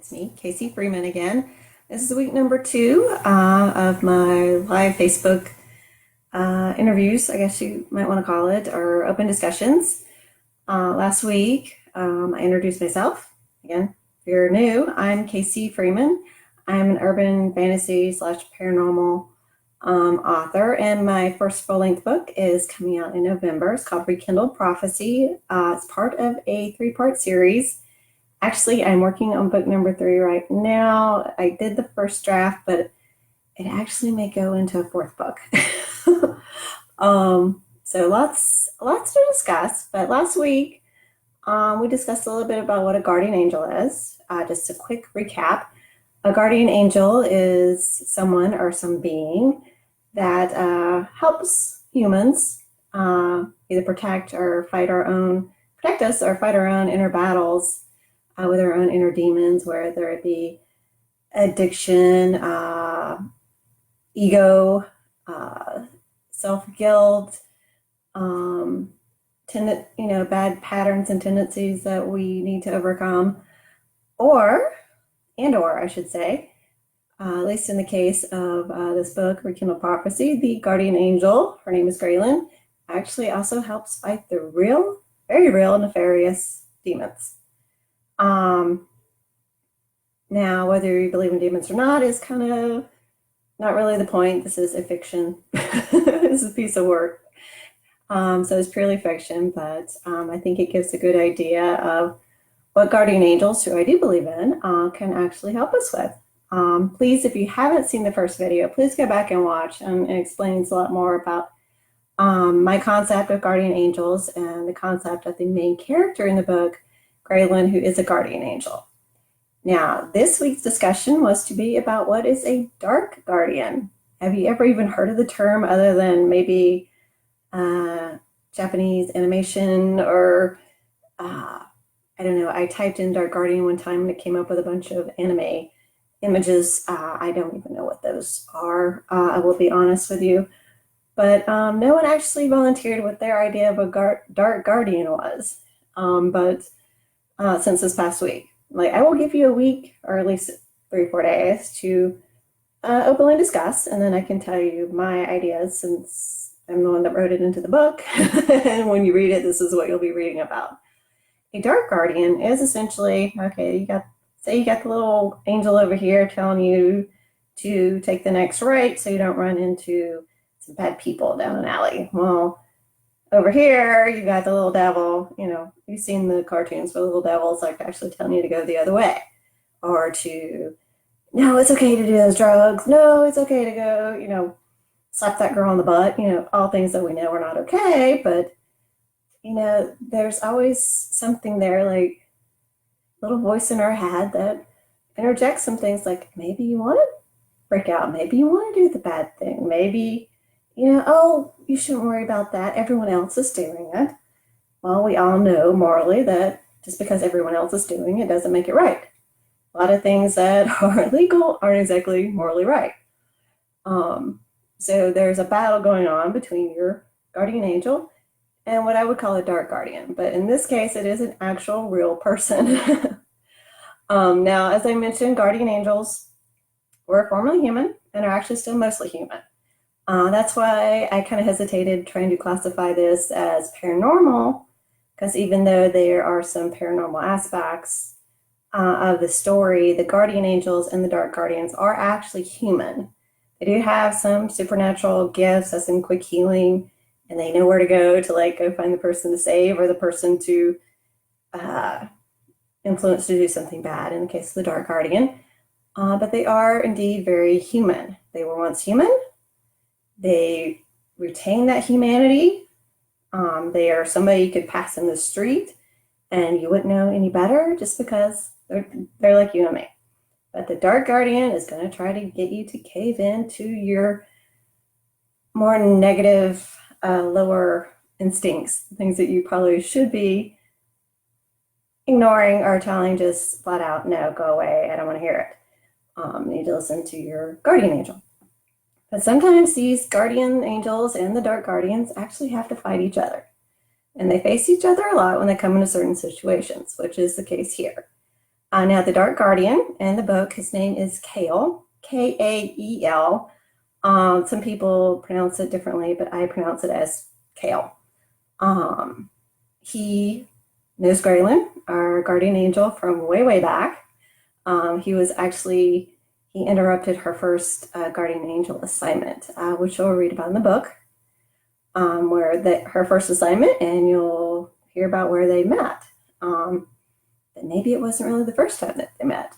It's me, Casey Freeman again. This is week number 2 of my live Facebook interviews, I guess you might want to call it, or open discussions. Last week, I introduced myself. Again, if you're new, I'm Casey Freeman. I'm an urban fantasy / paranormal author, and my first full-length book is coming out in November. It's called Rekindled Prophecy. It's part of a 3-part series. Actually, I'm working on book number 3 right now. I did the first draft, but it actually may go into a 4th book. So lots to discuss. But last week, we discussed a little bit about what a guardian angel is. Just a quick recap. A guardian angel is someone or some being that helps humans either protect us or fight our own inner battles with our own inner demons, whether it be addiction, ego, self-guilt, bad patterns and tendencies that we need to overcome, or I should say, at least in the case of this book, Rekindled Prophecy, the guardian angel, her name is Greylyn, actually also helps fight the real, very real, nefarious demons. Now, whether you believe in demons or not is kind of not really the point. This is a fiction. This is a piece of work. So it's purely fiction, but I think it gives a good idea of what guardian angels, who I do believe in, can actually help us with. Please, if you haven't seen the first video, please go back and watch, and it explains a lot more about my concept of guardian angels and the concept of the main character in the book, Greylyn, who is a guardian angel. Now, this week's discussion was to be about what is a dark guardian. Have you ever even heard of the term other than maybe Japanese animation or, I don't know, I typed in dark guardian one time and it came up with a bunch of anime images. I don't even know what those are, I will be honest with you. But no one actually volunteered what their idea of a dark guardian was. But since this past week, I will give you a week, or at least 3 or 4 days, to openly discuss, and then I can tell you my ideas, since I'm the one that wrote it into the book. And when you read it, this is what you'll be reading about. A dark guardian is essentially, okay, you got the little angel over here telling you to take the next right so you don't run into some bad people down an alley. Well, over here, you got the little devil, you've seen the cartoons where the little devil's actually telling you to go the other way. Or to, no, it's okay to do those drugs. No, it's okay to go, slap that girl on the butt. All things that we know are not okay. But, there's always something there, like little voice in our head that interjects some things like, maybe you want to break out. Maybe you want to do the bad thing. Maybe, oh, you shouldn't worry about that. Everyone else is doing it. Well, we all know morally that just because everyone else is doing it doesn't make it right. A lot of things that are illegal aren't exactly morally right. So there's a battle going on between your guardian angel and what I would call a dark guardian. But in this case, it is an actual real person. Now, as I mentioned, guardian angels were formerly human and are actually still mostly human. That's why I kind of hesitated trying to classify this as paranormal, because even though there are some paranormal aspects of the story, the guardian angels and the dark guardians are actually human. They do have some supernatural gifts, as in quick healing, and they know where to go go find the person to save or the person to influence to do something bad in the case of the dark guardian. But they are indeed very human. They were once human. They retain that humanity. They are somebody you could pass in the street and you wouldn't know any better just because they're like you and me. But the dark guardian is going to try to get you to cave into your more negative, lower instincts, things that you probably should be ignoring or telling just flat out, no, go away, I don't want to hear it. You need to listen to your guardian angel. But sometimes these guardian angels and the dark guardians actually have to fight each other. And they face each other a lot when they come into certain situations, which is the case here. Now, the Dark Guardian in the book, his name is Kael, Kael. Some people pronounce it differently, but I pronounce it as Kael. He knows Greylyn, our guardian angel from way, way back. He interrupted her first guardian angel assignment, which you'll read about in the book, her first assignment, and you'll hear about where they met. But maybe it wasn't really the first time that they met.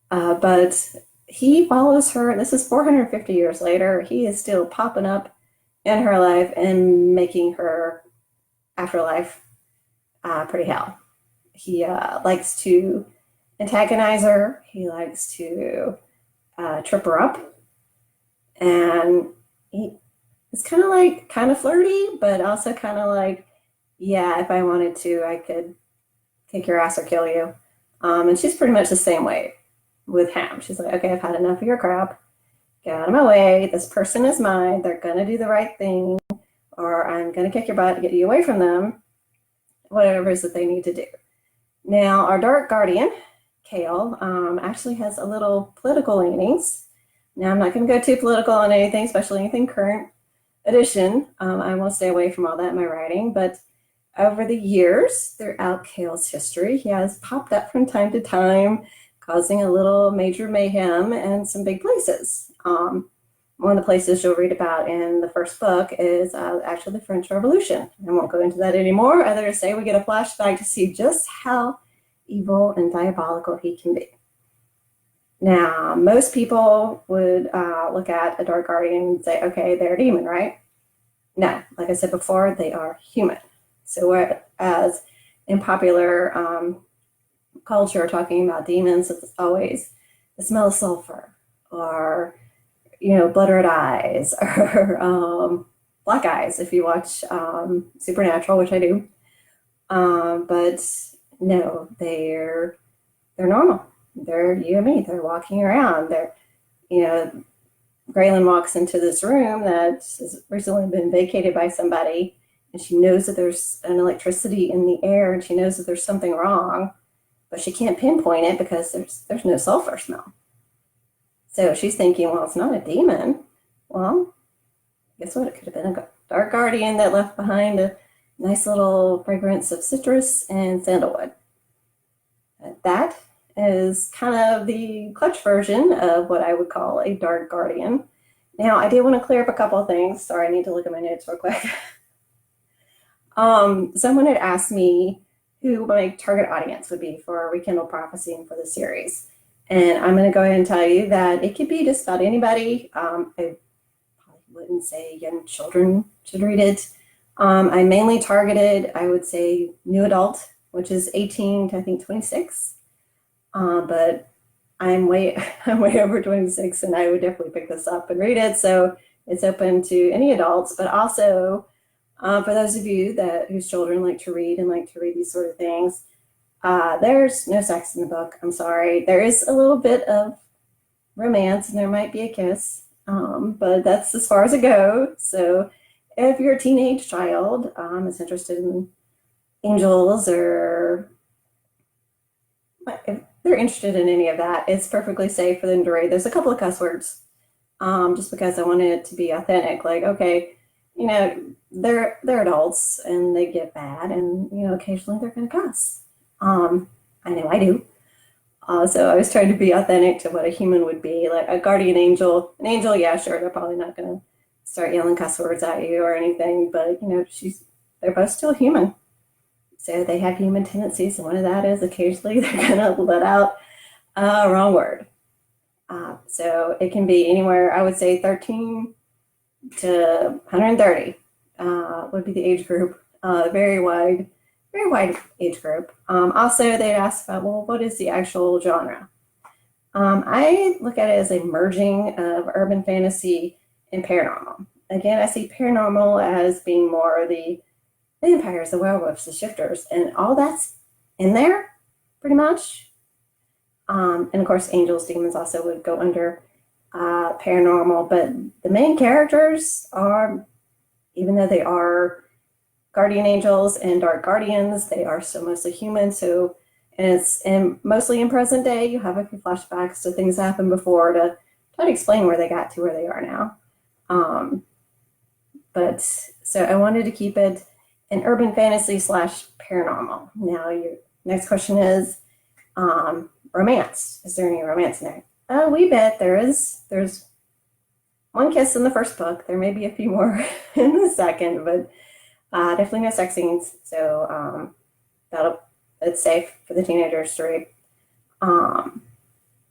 But he follows her. This is 450 years later. He is still popping up in her life and making her afterlife pretty hell. He likes to antagonize her. He likes to trip her up. And it's kind of flirty, but also kind of like, yeah, if I wanted to, I could kick your ass or kill you. And she's pretty much the same way with him. She's like, okay, I've had enough of your crap. Get out of my way. This person is mine. They're going to do the right thing, or I'm going to kick your butt to get you away from them, whatever it is that they need to do. Now, our Dark Guardian, Kael, actually has a little political leanings. Now, I'm not going to go too political on anything, especially anything current edition. I will stay away from all that in my writing, but over the years, throughout Kael's history, he has popped up from time to time, causing a little major mayhem in some big places. One of the places you'll read about in the first book is actually the French Revolution. I won't go into that anymore, other than to say we get a flashback to see just how evil and diabolical he can be. Now, most people would look at a Dark Guardian and say, okay, they're a demon, right? No, like I said before, they are human. So whereas in popular culture, talking about demons, it's always the smell of sulfur, or, blood red eyes, or black eyes if you watch Supernatural, which I do. But no, they're normal. They're you and me. They're walking around. Greylyn walks into this room that has recently been vacated by somebody, and she knows that there's an electricity in the air, and she knows that there's something wrong, but she can't pinpoint it because there's no sulfur smell. So she's thinking, well, it's not a demon. Well, guess what? It could have been a Dark Guardian that left behind a nice little fragrance of citrus and sandalwood. That is kind of the clutch version of what I would call a Dark Guardian. Now, I do want to clear up a couple of things. Sorry, I need to look at my notes real quick. Someone had asked me who my target audience would be for Rekindled Prophecy and for the series. And I'm going to go ahead and tell you that it could be just about anybody. I probably wouldn't say young children should read it. I mainly targeted, I would say, new adult, which is 18 to I think 26. But I'm way over 26, and I would definitely pick this up and read it. So it's open to any adults, but also for those of you whose children like to read and like to read these sort of things. There's no sex in the book. I'm sorry. There is a little bit of romance, and there might be a kiss, but that's as far as it goes. So if you're a teenage child is interested in angels, or if they're interested in any of that, it's perfectly safe for them to read. There's a couple of cuss words, just because I wanted it to be authentic. Like, okay, they're adults and they get bad, and occasionally they're going to cuss. I know I do. So I was trying to be authentic to what a human would be, like a guardian angel. An angel, yeah, sure, they're probably not going to start yelling cuss words at you or anything, but they're both still human. So they have human tendencies, and one of that is occasionally they're going to let out a wrong word. So it can be anywhere, I would say 13 to 130 would be the age group. Very wide age group. Also, they'd ask about, well, what is the actual genre? I look at it as a merging of urban fantasy and paranormal. Again, I see paranormal as being more the vampires, the werewolves, the shifters, and all that's in there, pretty much. And of course, angels, demons also would go under paranormal, but the main characters are, even though they are guardian angels and dark guardians, they are still mostly human. So And it's mostly in present day. You have a few flashbacks to things that happened before to try to explain where they got to where they are now. But so I wanted to keep it an urban fantasy / paranormal. Now your next question is romance. Is there any romance in there? A wee bit. There is. There's one kiss in the first book. There may be a few more in the second, but definitely no sex scenes. So it's safe for the teenagers to read.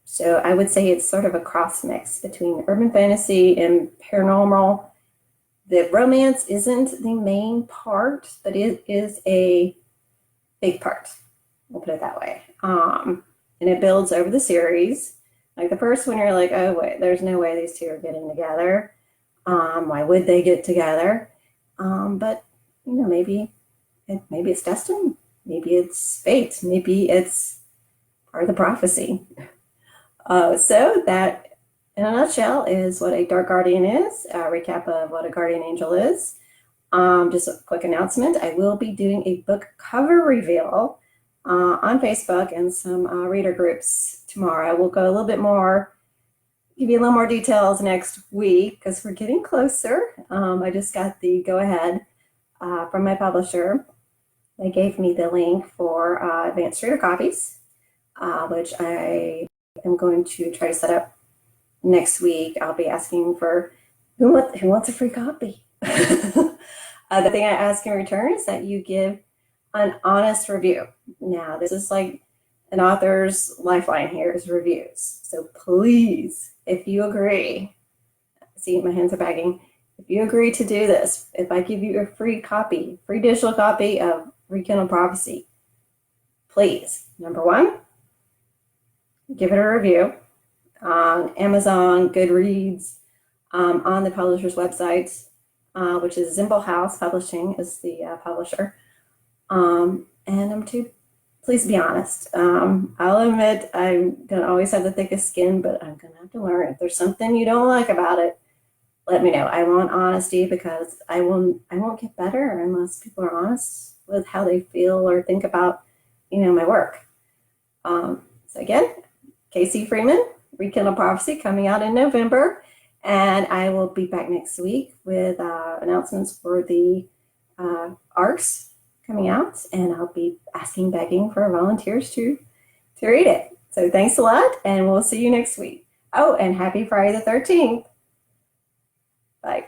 So I would say it's sort of a cross mix between urban fantasy and paranormal. The romance isn't the main part, but it is a big part. We'll put it that way. And it builds over the series. Like the first one, you're like, oh wait, there's no way these two are getting together. Why would they get together? But maybe it's destiny. Maybe it's fate. Maybe it's part of the prophecy. So that, in a nutshell, is what a Dark Guardian is. A recap of what a Guardian Angel is. Just a quick announcement. I will be doing a book cover reveal on Facebook and some reader groups tomorrow. We'll go a little bit more, give you a little more details next week because we're getting closer. I just got the go-ahead from my publisher. They gave me the link for advanced reader copies, which I am going to try to set up next week. I'll be asking for who wants a free copy. The thing I ask in return is that you give an honest review. Now, this is like an author's lifeline here is reviews. So please, if you agree, see, my hands are bagging. If you agree to do this, if I give you a free digital copy of Rekindled Prophecy, please, number one, give it a review on Amazon, Goodreads, on the publisher's website, which is Zimble House Publishing is the publisher. And number two, please be honest. I'll admit I don't always have the thickest skin, but I'm going to have to learn. If there's something you don't like about it, let me know. I want honesty because I won't get better unless people are honest with how they feel or think about, my work. So again, Casey Freeman, Rekindled Prophecy, coming out in November. And I will be back next week with announcements for the ARCs coming out. And I'll be begging for volunteers to read it. So thanks a lot, and we'll see you next week. Oh, and happy Friday the 13th. Bye.